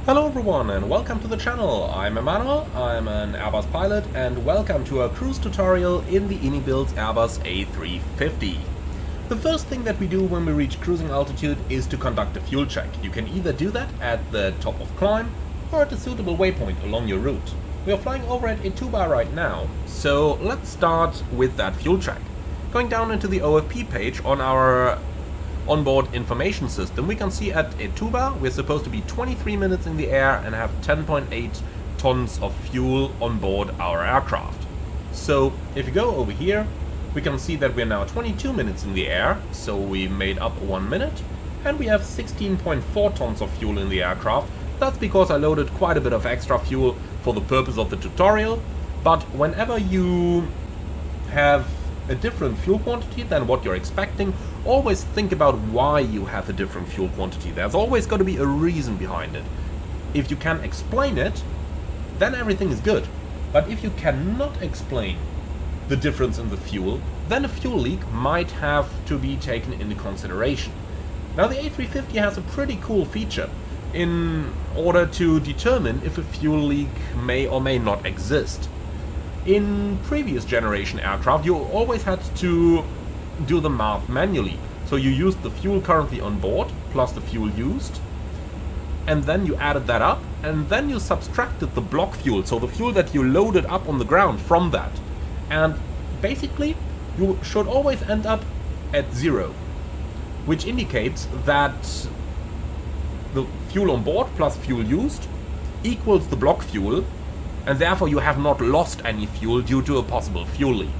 Hello everyone and welcome to the channel. I'm Emmanuel, I'm an Airbus pilot, and welcome to a cruise tutorial in the iniBuilds Airbus A350. The first thing that we do when we reach cruising altitude is to conduct a fuel check. You can either do that at the top of climb or at a suitable waypoint along your route. We are flying over at Etuba right now, so let's start with that fuel check. Going down into the OFP page on our onboard information system, we can see at Etuba we're supposed to be 23 minutes in the air and have 10.8 tons of fuel on board our aircraft. So if you go over here, we can see that we're now 22 minutes in the air, so we made up 1 minute, and we have 16.4 tons of fuel in the aircraft. That's because I loaded quite a bit of extra fuel for the purpose of the tutorial, but whenever you have a different fuel quantity than what you're expecting, always think about why you have a different fuel quantity. There's always got to be a reason behind it. If you can explain it, then everything is good. But if you cannot explain the difference in the fuel, then a fuel leak might have to be taken into consideration. Now the A350 has a pretty cool feature in order to determine if a fuel leak may or may not exist. In previous generation aircraft, you always had to do the math manually. So you used the fuel currently on board plus the fuel used, and then you added that up, and then you subtracted the block fuel, so the fuel that you loaded up on the ground, from that. And basically, you should always end up at 0, which indicates that the fuel on board plus fuel used equals the block fuel, and therefore you have not lost any fuel due to a possible fuel leak.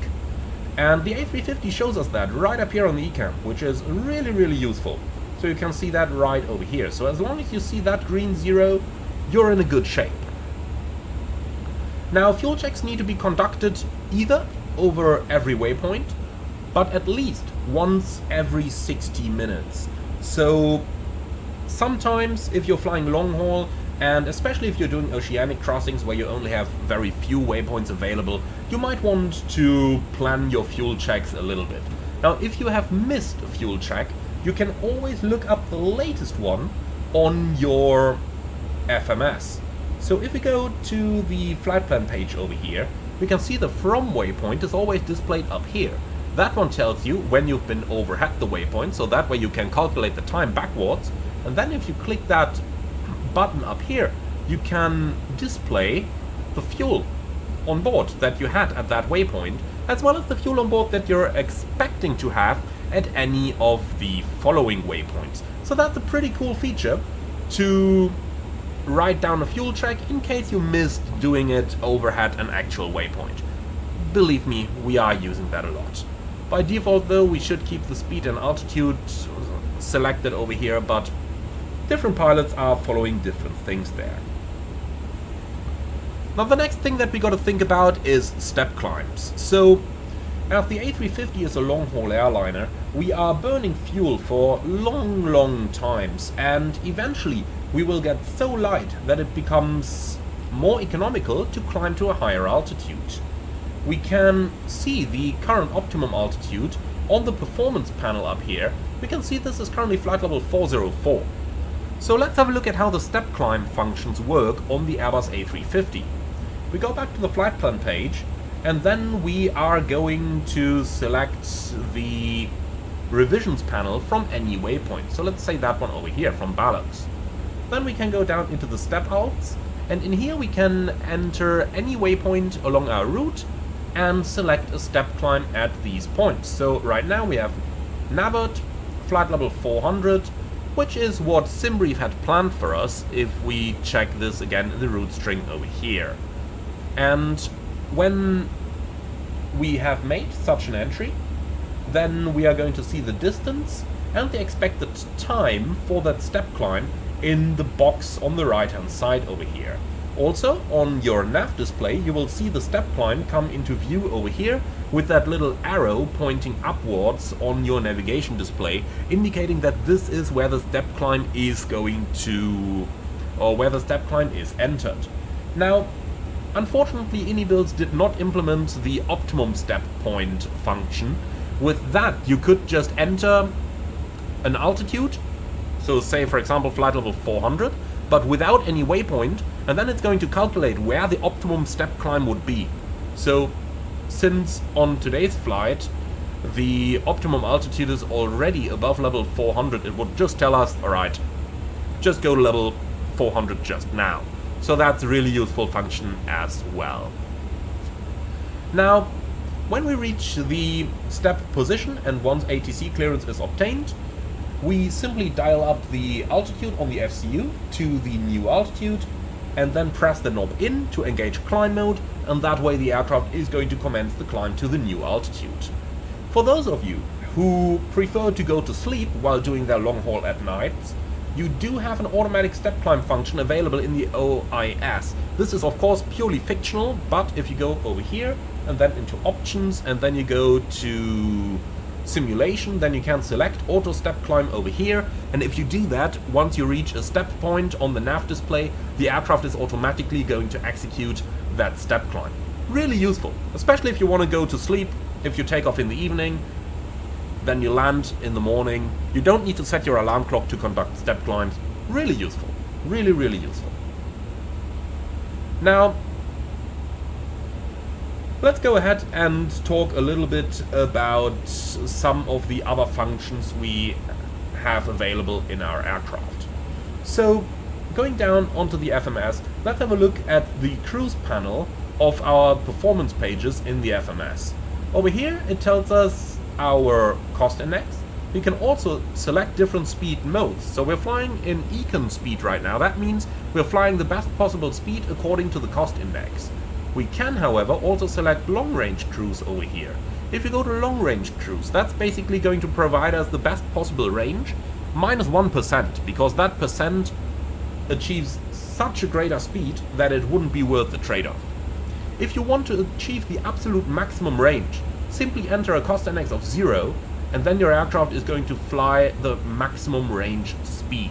And the A350 shows us that right up here on the eCam, which is really useful. So you can see that right over here. So as long as you see that green 0, you're in a good shape. Now fuel checks need to be conducted either over every waypoint, but at least once every 60 minutes. So sometimes if you're flying long haul, and especially if you're doing oceanic crossings where you only have very few waypoints available, you might want to plan your fuel checks a little bit. Now, if you have missed a fuel check, you can always look up the latest one on your FMS. So if we go to the flight plan page over here, we can see the from waypoint is always displayed up here. That one tells you when you've been overhead the waypoint, so that way you can calculate the time backwards. And then if you click that button up here, you can display the fuel on board that you had at that waypoint, as well as the fuel on board that you're expecting to have at any of the following waypoints. So that's a pretty cool feature to write down a fuel check in case you missed doing it overhead an actual waypoint. Believe me, we are using that a lot. By default though, we should keep the speed and altitude selected over here, but different pilots are following different things there. Now the next thing that we got to think about is step climbs. So as the A350 is a long haul airliner, we are burning fuel for long times, and eventually we will get so light that it becomes more economical to climb to a higher altitude. We can see the current optimum altitude on the performance panel up here. We can see this is currently flight level 404. So let's have a look at how the step climb functions work on the Airbus A350. We go back to the flight plan page, and then we are going to select the revisions panel from any waypoint. So let's say that one over here from balance. Then we can go down into the step outs, and in here we can enter any waypoint along our route and select a step climb at these points. So right now we have Navert, flight level 400, which is what SimBrief had planned for us if we check this again in the route string over here. And when we have made such an entry, then we are going to see the distance and the expected time for that step climb in the box on the right hand side over here. Also, on your nav display, you will see the step climb come into view over here with that little arrow pointing upwards on your navigation display, indicating that this is where the step climb is going to, or where the step climb is entered. Now, unfortunately, iniBuilds did not implement the optimum step point function. With that, you could just enter an altitude, so say for example flight level 400, but without any waypoint, and then it's going to calculate where the optimum step climb would be. So, since on today's flight the optimum altitude is already above level 400, it would just tell us, alright, just go to level 400 just now. So that's a really useful function as well. Now, when we reach the step position and once ATC clearance is obtained, we simply dial up the altitude on the FCU to the new altitude and then press the knob in to engage climb mode, and that way the aircraft is going to commence the climb to the new altitude. For those of you who prefer to go to sleep while doing their long haul at night, you do have an automatic step climb function available in the OIS. This is of course purely fictional, but if you go over here and then into options and then you go to simulation, then you can select auto step climb over here, and if you do that, once you reach a step point on the nav display, the aircraft is automatically going to execute that step climb. Really useful, especially if you want to go to sleep. If you take off in the evening, then you land in the morning, you don't need to set your alarm clock to conduct step climbs. Really useful, really useful. Now, let's go ahead and talk a little bit about some of the other functions we have available in our aircraft. So, going down onto the FMS, let's have a look at the cruise panel of our performance pages in the FMS. Over here it tells us our cost index. We can also select different speed modes. So we're flying in econ speed right now. That means we're flying the best possible speed according to the cost index. We can, however, also select long-range cruise over here. If you go to long-range cruise, that's basically going to provide us the best possible range, minus 1%, because that percent achieves such a greater speed that it wouldn't be worth the trade-off. If you want to achieve the absolute maximum range, simply enter a cost index of 0, and then your aircraft is going to fly the maximum range speed.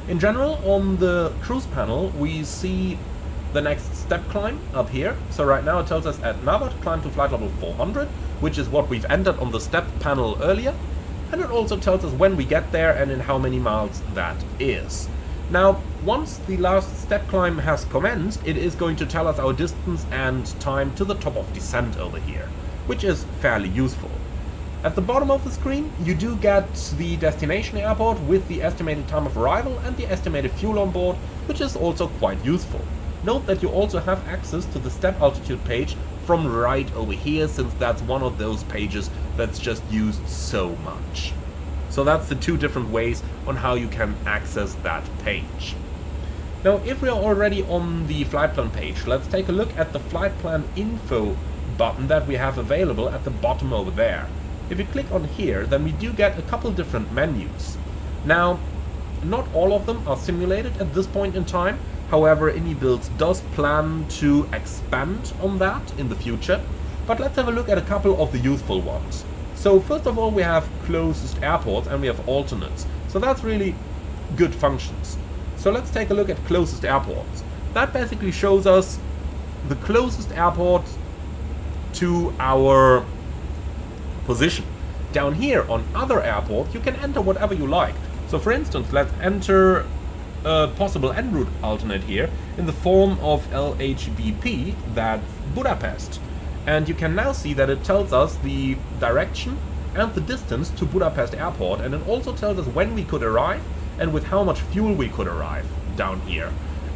In general, on the cruise panel, we see the next step climb up here. So right now it tells us at Navard climb to flight level 400, which is what we've entered on the step panel earlier. And it also tells us when we get there and in how many miles that is. Now, once the last step climb has commenced, it is going to tell us our distance and time to the top of descent over here, which is fairly useful. At the bottom of the screen, you do get the destination airport with the estimated time of arrival and the estimated fuel on board, which is also quite useful. Note that you also have access to the step altitude page from right over here, since that's one of those pages that's just used so much. So that's the two different ways on how you can access that page. Now, if we are already on the flight plan page, let's take a look at the flight plan info button that we have available at the bottom over there. If you click on here, then we do get a couple different menus. Now, not all of them are simulated at this point in time. However, iniBuilds does plan to expand on that in the future. But let's have a look at a couple of the useful ones. So first of all, we have closest airports and we have alternates. So that's really good functions. So let's take a look at closest airports. That basically shows us the closest airport to our position. Down here on other airports, you can enter whatever you like. So for instance, let's enter a possible en route alternate here in the form of LHBP, that's Budapest. And you can now see that it tells us the direction and the distance to Budapest airport, and it also tells us when we could arrive and with how much fuel we could arrive down here.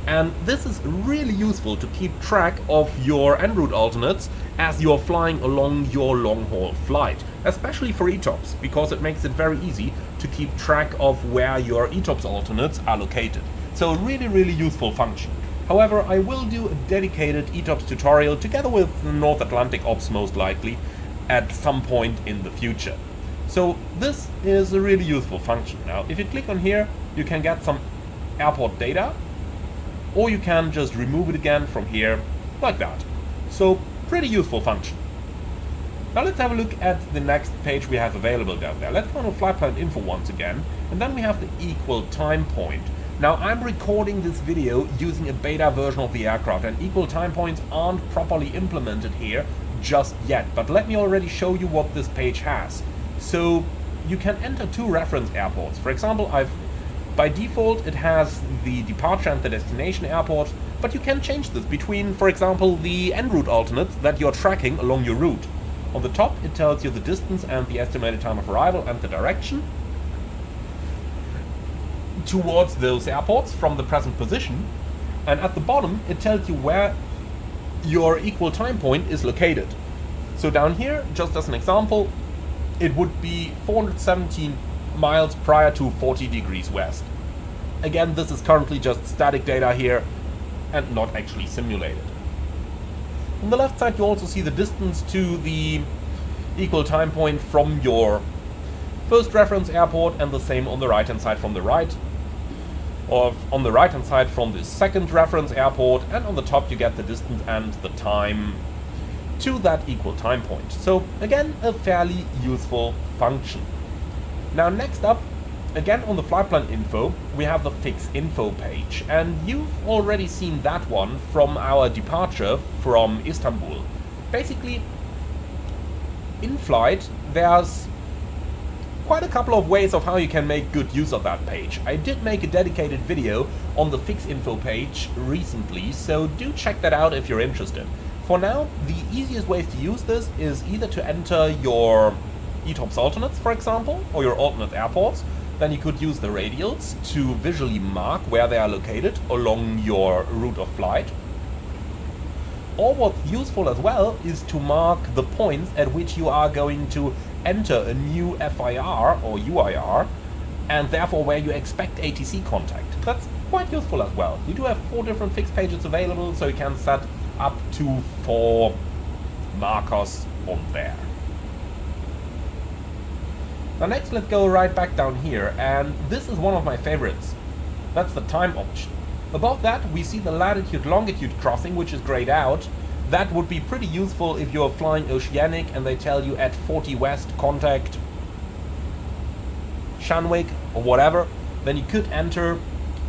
And this is really useful to keep track of your en route alternates as you're flying along your long haul flight, especially for ETOPS, because it makes it very easy to keep track of where your ETOPS alternates are located. So a really useful function. However, I will do a dedicated ETOPS tutorial together with North Atlantic Ops most likely at some point in the future. So this is a really useful function. Now, if you click on here, you can get some airport data, or you can just remove it again from here, like that. So, pretty useful function. Now let's have a look at the next page we have available down there. Let's go to flight plan info once again, and then we have the equal time point. Now, I'm recording this video using a beta version of the aircraft, and equal time points aren't properly implemented here just yet, but let me already show you what this page has. So, you can enter two reference airports. For example, I've By default, it has the departure and the destination airport, but you can change this between, for example, the en route alternates that you're tracking along your route. On the top, it tells you the distance and the estimated time of arrival and the direction towards those airports from the present position. And at the bottom, it tells you where your equal time point is located. So down here, just as an example, it would be 417 miles prior to 40 degrees west. Again, this is currently just static data here and not actually simulated. On the left side, you also see the distance to the equal time point from your first reference airport, and the same on the right hand side from the right, or on the right hand side from the second reference airport, and on the top you get the distance and the time to that equal time point. So again, a fairly useful function. Now next up, again on the flight plan info, we have the fix info page, and you've already seen that one from our departure from Istanbul. Basically, in flight, there's quite a couple of ways of how you can make good use of that page. I did make a dedicated video on the fix info page recently, so do check that out if you're interested. For now, the easiest ways to use this is either to enter your ETOPS alternates, for example, or your alternate airports. Then you could use the radials to visually mark where they are located along your route of flight. Or what's useful as well is to mark the points at which you are going to enter a new FIR or UIR, and therefore where you expect ATC contact. That's quite useful as well. You do have 4 different fix pages available, so you can set up to 4 markers on there. Now next, let's go right back down here, and this is one of my favorites. That's the time option. Above that, we see the latitude-longitude crossing, which is grayed out. That would be pretty useful if you're flying Oceanic and they tell you at 40 west contact Shanwick or whatever. Then you could enter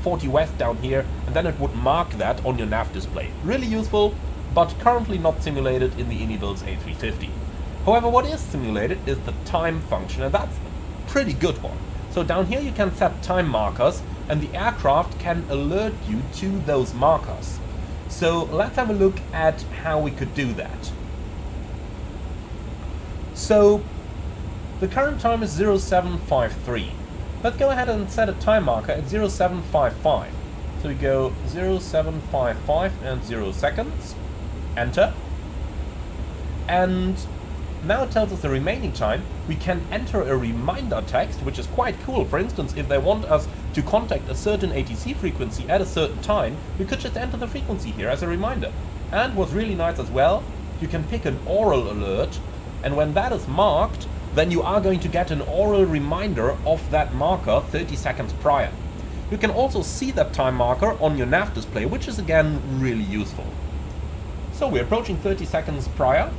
40 west down here, and then it would mark that on your nav display. Really useful, but currently not simulated in the iniBuilds A350. However, what is simulated is the time function, and that's a pretty good one. So down here you can set time markers, and the aircraft can alert you to those markers. So let's have a look at how we could do that. So the current time is 0753. Let's go ahead and set a time marker at 0755. So we go 0755 and 0 seconds, enter, and now it tells us the remaining time. We can enter a reminder text, which is quite cool. For instance, if they want us to contact a certain ATC frequency at a certain time, we could just enter the frequency here as a reminder. And what's really nice as well, you can pick an oral alert, and when that is marked, then you are going to get an oral reminder of that marker 30 seconds prior. You can also see that time marker on your nav display, which is again really useful. So we're approaching 30 seconds prior.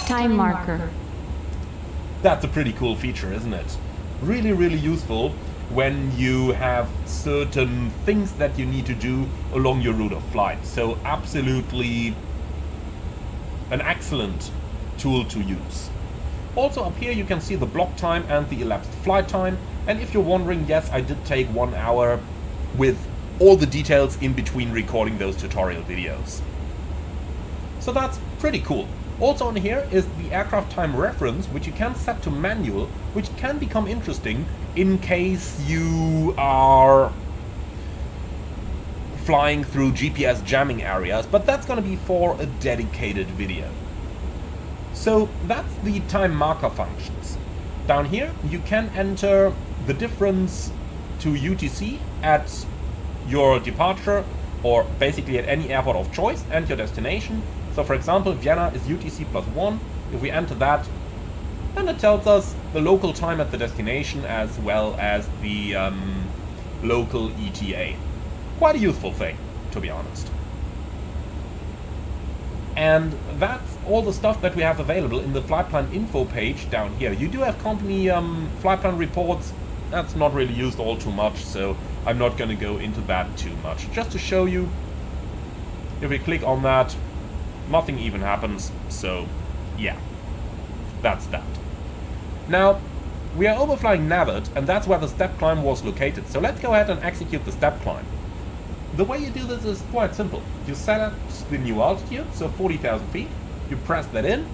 Time marker. That's a pretty cool feature, isn't it? Really, really useful when you have certain things that you need to do along your route of flight. So absolutely an excellent tool to use. Also up here you can see the block time and the elapsed flight time. And if you're wondering, yes, I did take 1 hour with all the details in between recording those tutorial videos. So that's pretty cool. Also on here is the aircraft time reference, which you can set to manual, which can become interesting in case you are flying through GPS jamming areas, but that's going to be for a dedicated video. So that's the time marker functions. Down here you can enter the difference to UTC at your departure, or basically at any airport of choice, and your destination. So for example, Vienna is UTC +1. If we enter that, then it tells us the local time at the destination as well as the local ETA. Quite a useful thing, to be honest. And that's all the stuff that we have available in the flight plan info page down here. You do have company flight plan reports. That's not really used all too much, so I'm not going to go into that too much. Just to show you, if we click on that, nothing even happens, so yeah, that's that. Now, we are overflying Navet, and that's where the step climb was located. So let's go ahead and execute the step climb. The way you do this is quite simple. You select the new altitude, so 40,000 feet, you press that in,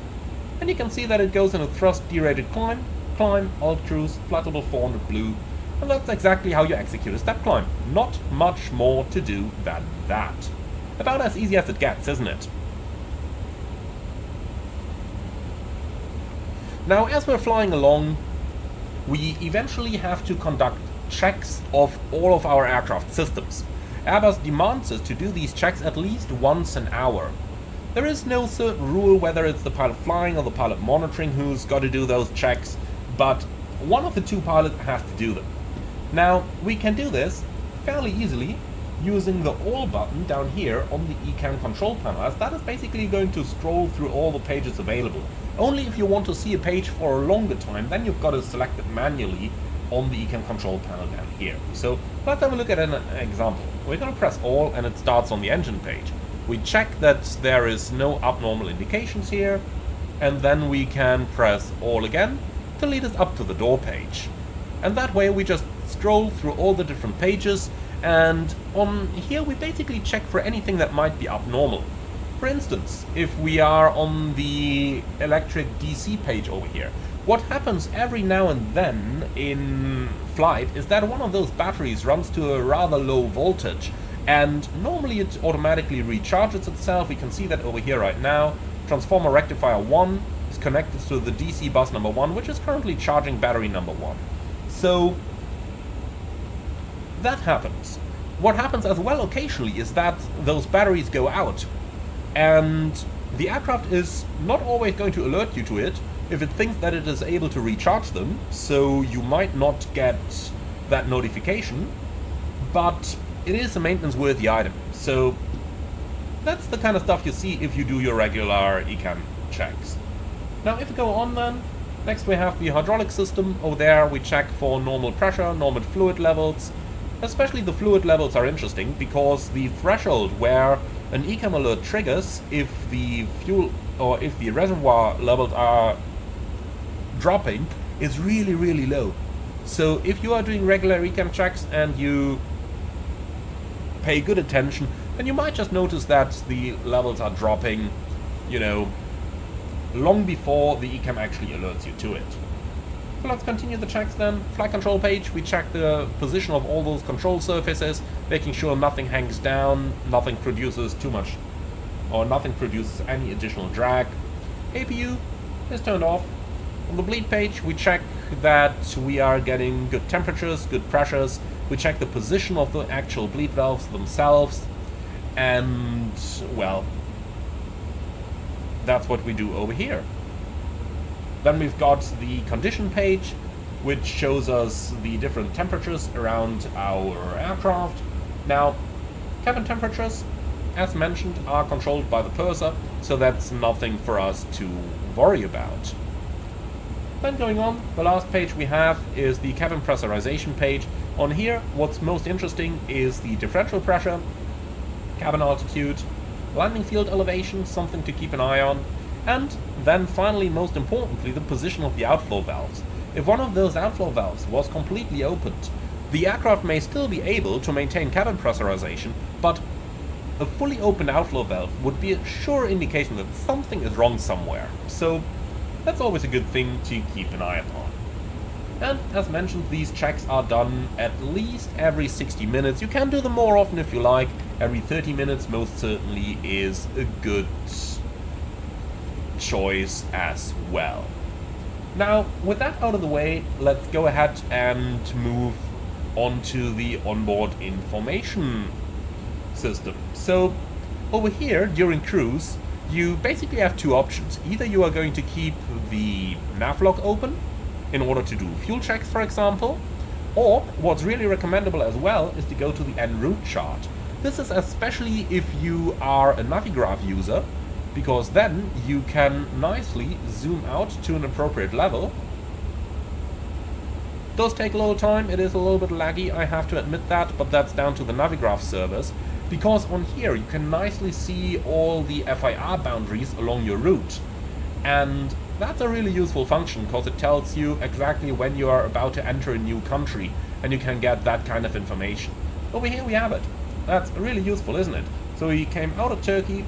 and you can see that it goes in a thrust derated climb, alt cruise, flattable 400 blue, and that's exactly how you execute a step climb. Not much more to do than that. About as easy as it gets, isn't it? Now, as we're flying along, we eventually have to conduct checks of all of our aircraft systems. Airbus demands us to do these checks at least once an hour. There is no certain rule whether it's the pilot flying or the pilot monitoring who's got to do those checks, but one of the two pilots has to do them. Now, we can do this fairly easily using the All button down here on the ECAM control panel, as that is basically going to scroll through all the pages available. Only if you want to see a page for a longer time, then you've got to select it manually on the ECAM control panel down here. So let's have a look at an example. We're going to press All and it starts on the engine page. We check that there is no abnormal indications here, and then we can press All again to lead us up to the door page. And that way we just scroll through all the different pages, and on here we basically check for anything that might be abnormal. For instance, if we are on the electric DC page over here, what happens every now and then in flight is that one of those batteries runs to a rather low voltage, and normally it automatically recharges itself. We can see that over here right now. Transformer rectifier 1 is connected to the DC bus number 1, which is currently charging battery number 1. So that happens. What happens as well occasionally is that those batteries go out, and the aircraft is not always going to alert you to it if it thinks that it is able to recharge them, so you might not get that notification, but it is a maintenance-worthy item. So that's the kind of stuff you see if you do your regular ECAM checks. Now if we go on then, next we have the hydraulic system. Over there we check for normal pressure, normal fluid levels. Especially the fluid levels are interesting because the threshold where an ECAM alert triggers if the fuel or if the reservoir levels are dropping is really, really low. So if you are doing regular ECAM checks and you pay good attention, then you might just notice that the levels are dropping, you know, long before the ECAM actually alerts you to it. So let's continue the checks then. Flight control page, we check the position of all those control surfaces, making sure nothing hangs down, nothing produces too much, or nothing produces any additional drag. APU is turned off. On the bleed page, we check that we are getting good temperatures, good pressures. We check the position of the actual bleed valves themselves, and, well, that's what we do over here. Then we've got the condition page, which shows us the different temperatures around our aircraft. Now, cabin temperatures, as mentioned, are controlled by the purser, so that's nothing for us to worry about. Then going on, the last page we have is the cabin pressurization page. On here, what's most interesting is the differential pressure, cabin altitude, landing field elevation, something to keep an eye on, and then finally, most importantly, the position of the outflow valves. If one of those outflow valves was completely opened, the aircraft may still be able to maintain cabin pressurization, but a fully open outflow valve would be a sure indication that something is wrong somewhere. So that's always a good thing to keep an eye upon. And as mentioned, these checks are done at least every 60 minutes. You can do them more often if you like. Every 30 minutes most certainly is a good choice as well. Now, with that out of the way, let's go ahead and move on to the onboard information system. So over here during cruise, you basically have two options. Either you are going to keep the navlog open in order to do fuel checks, for example, or what's really recommendable as well is to go to the en route chart. This is especially if you are a Navigraph user, because then you can nicely zoom out to an appropriate level. It does take a little time, it is a little bit laggy, I have to admit that, but that's down to the Navigraph servers, because on here you can nicely see all the FIR boundaries along your route. And that's a really useful function because it tells you exactly when you are about to enter a new country, and you can get that kind of information. Over here we have it. That's really useful, isn't it? So we came out of Turkey,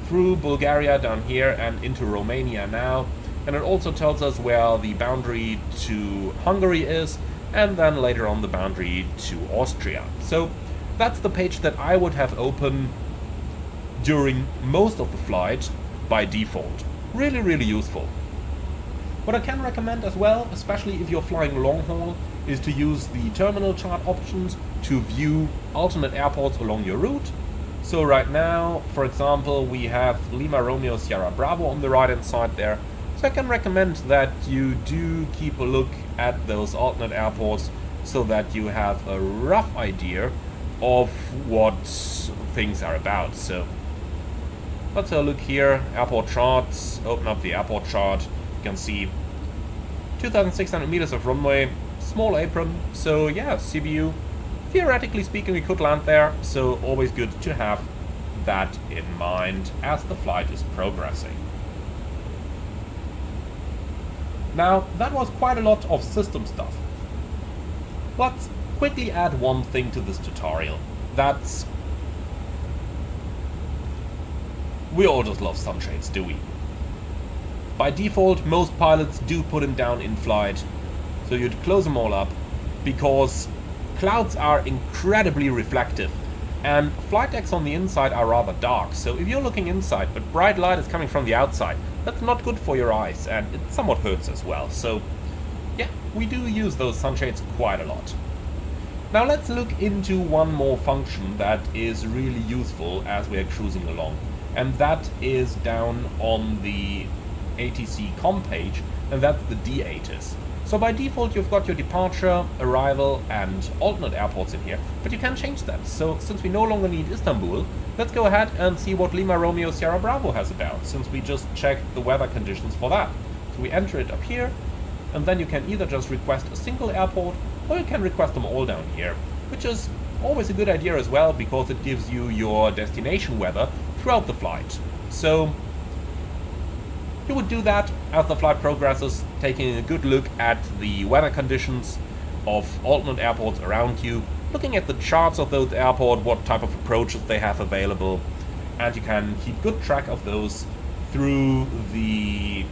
through Bulgaria down here and into Romania now, and it also tells us where the boundary to Hungary is, and then later on the boundary to Austria. So that's the page that I would have open during most of the flight by default. Really, really useful. What I can recommend as well, especially if you're flying long haul, is to use the terminal chart options to view alternate airports along your route. So right now, for example, we have Lima Romeo Sierra Bravo on the right hand side there. So I can recommend that you do keep a look at those alternate airports so that you have a rough idea of what things are about. So let's have a look here, airport charts, open up the airport chart. You can see 2,600 meters of runway, small apron, so yeah, CBU. Theoretically speaking, we could land there, so always good to have that in mind as the flight is progressing. Now, that was quite a lot of system stuff. Let's quickly add one thing to this tutorial. That's... we all just love sunshades, do we? By default, most pilots do put them down in flight, so you'd close them all up, because clouds are incredibly reflective, and flight decks on the inside are rather dark, so if you're looking inside but bright light is coming from the outside, that's not good for your eyes, and it somewhat hurts as well. So yeah, we do use those sunshades quite a lot. Now let's look into one more function that is really useful as we're cruising along, and that is down on the ATC com page, and that's the D-ATIS. So by default you've got your departure, arrival and alternate airports in here, but you can change that. So since we no longer need Istanbul, let's go ahead and see what Lima Romeo Sierra Bravo has about, since we just checked the weather conditions for that. So we enter it up here, and then you can either just request a single airport, or you can request them all down here, which is always a good idea as well, because it gives you your destination weather throughout the flight. So you would do that as the flight progresses, taking a good look at the weather conditions of alternate airports around you, looking at the charts of those airports, what type of approaches they have available, and you can keep good track of those through the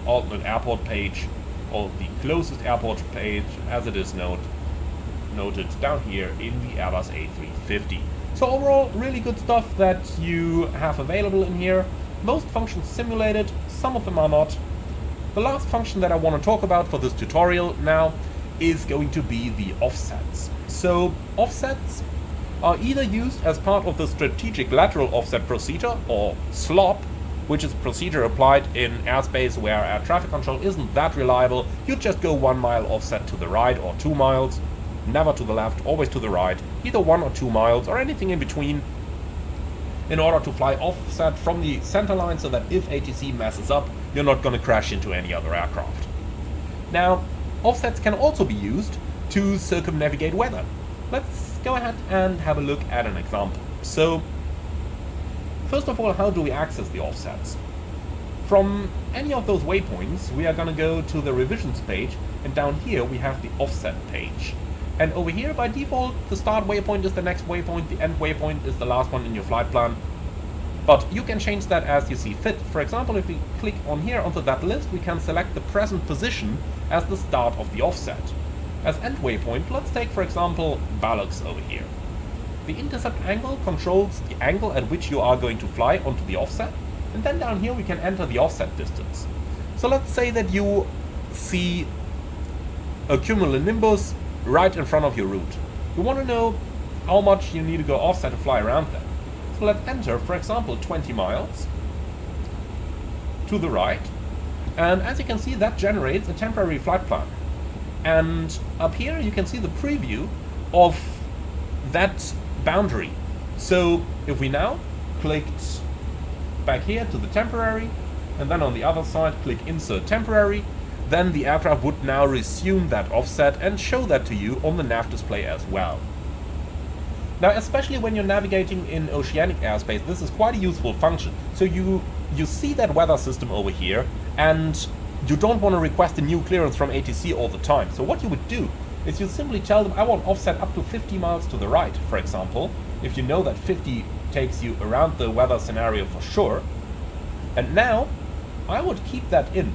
alternate airport page, or the closest airport page, as it is noted down here in the Airbus A350. So overall, really good stuff that you have available in here. Most functions simulated, some of them are not. The last function that I want to talk about for this tutorial now is going to be the offsets. So offsets are either used as part of the strategic lateral offset procedure, or SLOP, which is a procedure applied in airspace where air traffic control isn't that reliable. You just go 1 mile offset to the right or 2 miles, never to the left, always to the right, either 1 or 2 miles or anything in between, in order to fly offset from the center line so that if ATC messes up, you're not going to crash into any other aircraft. Now, offsets can also be used to circumnavigate weather. Let's go ahead and have a look at an example. So, first of all, how do we access the offsets? From any of those waypoints, we are going to go to the revisions page, and down here we have the offset page. And over here, by default, the start waypoint is the next waypoint, the end waypoint is the last one in your flight plan. But you can change that as you see fit. For example, if we click on here onto that list, we can select the present position as the start of the offset. As end waypoint, let's take, for example, Balux over here. The intercept angle controls the angle at which you are going to fly onto the offset. And then down here we can enter the offset distance. So let's say that you see a cumulonimbus right in front of your route. You want to know how much you need to go offset to fly around that. So let's enter, for example, 20 miles to the right. And as you can see, that generates a temporary flight plan. And up here you can see the preview of that boundary. So if we now clicked back here to the temporary, and then on the other side click insert temporary, then the aircraft would now resume that offset and show that to you on the nav display as well. Now, especially when you're navigating in oceanic airspace, this is quite a useful function. So you see that weather system over here, and you don't want to request a new clearance from ATC all the time. So what you would do is you simply tell them, I want offset up to 50 miles to the right, for example, if you know that 50 takes you around the weather scenario for sure. And now I would keep that in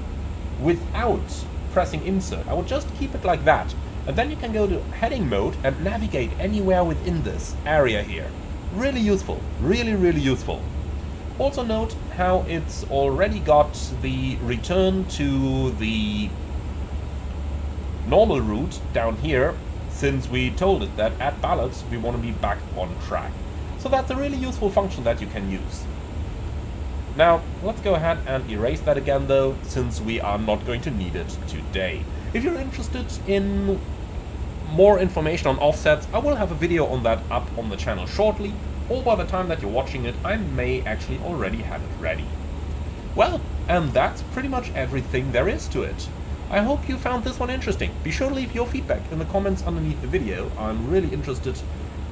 without pressing insert. I would just keep it like that. And then you can go to heading mode and navigate anywhere within this area here. Really useful, really, really useful. Also note how it's already got the return to the normal route down here, since we told it that at ballot we want to be back on track. So that's a really useful function that you can use. Now, let's go ahead and erase that again though, since we are not going to need it today. If you're interested in more information on offsets, I will have a video on that up on the channel shortly, or by the time that you're watching it, I may actually already have it ready. Well, and that's pretty much everything there is to it. I hope you found this one interesting. Be sure to leave your feedback in the comments underneath the video. I'm really interested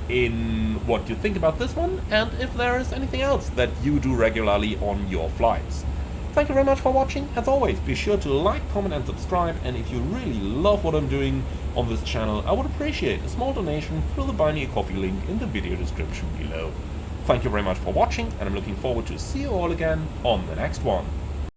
in what you think about this one, and if there is anything else that you do regularly on your flights. Thank you very much for watching. As always, be sure to like, comment and subscribe, and if you really love what I'm doing on this channel, I would appreciate a small donation through the Buy Me a Coffee link in the video description below. Thank you very much for watching, and I'm looking forward to see you all again on the next one.